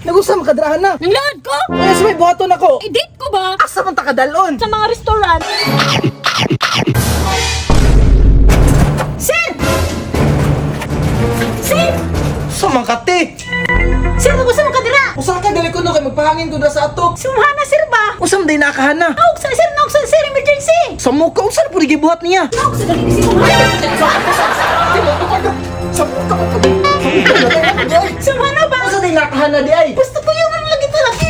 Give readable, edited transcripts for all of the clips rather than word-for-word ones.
Nagusa makadrahan na. Nanglaad ko? Kaya sa may buhaton ako. Edit ko ba? Asa man takadalon? Sa mga restaurant. Sir! Sir! Sa mangkati. Sir, nagusa mo ka dira? Usa ka dali ko no kay magpahangin ko na sa atok. Sumhana, sir ba? Usam day nakahana. Naog sa sir, naog sa sir, emergency! Sa muka usa na pud gibuhat niya. Naog sa galing si Sumhana! Sa muka ko. Sumhana ba? Usa day nakahana di ay. Gusto ko yung ano lagi talaga.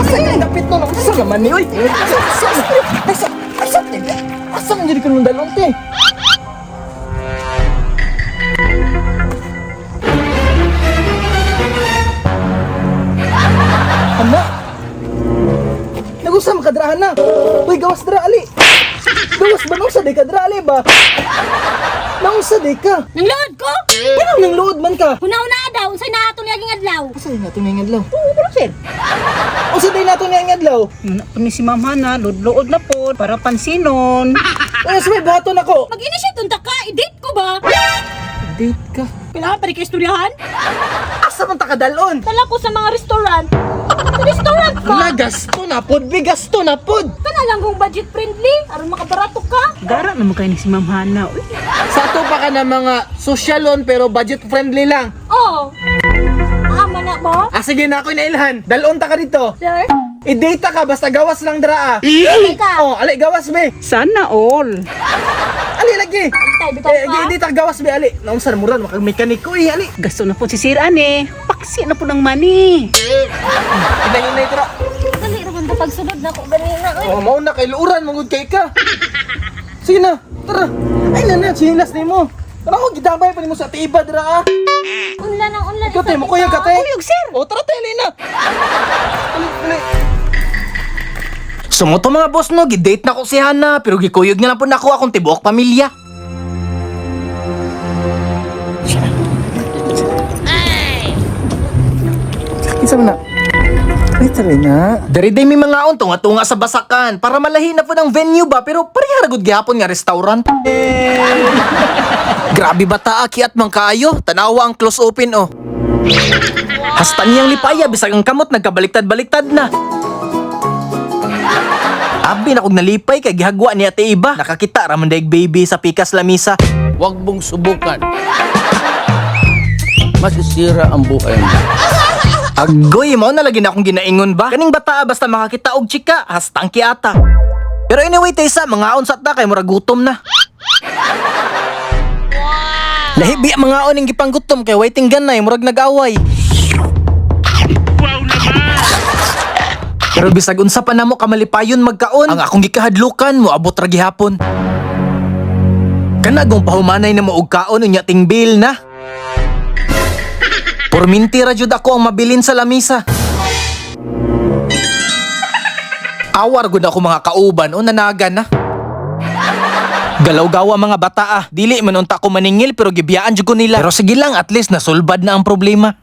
Asa yung napit no? Asa naman ni oy? Asa man jud ko nung dalon te? Ano? Nagusa makadrahan na. Uy, gawas dra ali. Gawas ba nung sa day ka dra ali ba? Nung sa day ka. Nanglaad ko? Ano nang luod man ka? Huna-huna daw, unsay na ato niyaging adlaw. Asa din natin ngayong adlaw? Oo, sir. Usa day natin ngayong adlaw? Ni si Ma'am Hana, ludlood na po para pansinon. Ay, sa may buhaton ako. Mag-initiate unta ka, edit ko ba? Date ka. Kailangan pa rin kayo istoryahan? Asa man takadalon? Tala ko sa mga restaurant. Sa restaurant ba? Na gasto na pod, bigasto na pod. Kana lang kung budget friendly, aron makabarato ka. Dara naman kayo ni si Ma'am Hana. Uy, Sa to pa ka na mga sosyalon pero budget friendly lang. Oh. Ama na ba? Ah, sige na ako inailhan. Dalon ta ka dito. Sir? I-data ka basta gawas lang draa. Okay ka. Oh, ali gawas be. sana all. Ali lagi. Tay, bitaw ka. Di ta gawas be ali. Naunsa muran makag mekaniko ali. Gasto na po si Sir Ane. Paksi na po ng money. Inay tra. Dali raman ta pagsunod na ko ganina. Oh, mao na kay luuran mangud kay ka. Sige na, tara. Ay na, chilas nimo. Tara ko gidamay pa nimo sa tiba draa. Unla ng unla. Ikaw te mo kuyog ka te. Kuyog, sir. Oh, tara te ali na. Ali. So mo to mga boss no, gidate na ko si Hana pero gikuyog niya na po nako akong tibuok pamilya. Isa mo na. Ay, tali na. Dari day may mga tunga-tunga sa basakan para malahi na po ng venue ba pero pareha ragod gihapon nga restaurant. Grabe bata akiat man kaayo, tanawa ang close open oh. Hasta niyang lipaya bisag ang kamot nagkabaliktad-baliktad na. Abi na kog nalipay kay gihagwa ni Ate Iba. Nakakita ra man daig baby sa pikas lamisa. Huwag mong subukan. Masisira ang buhay mo. Agoy mo na lagi na akong ginaingon ba? Kaning bata basta makakita og chika, hastang kiata. Pero anyway Tessa, mga onsat na kay murag gutom na. Lahibi ang mga oning gipanggutom kay waiting ganay murag nag-away. Pero bisag unsa pa namo kamalipayon magkaon, ang akong gikahadlukan mo abot ra gihapon. Kanagong pahumanay na mo og kaon unya ting bill na. Porminti ra jud ako ang mabilin sa lamisa. Awar gud ako mga kauban o nanaga na. Galaw-gawa mga bata ah. Dili man unta ko maningil pero gibiyaan jud ko nila. Pero sige lang at least nasulbad na ang problema.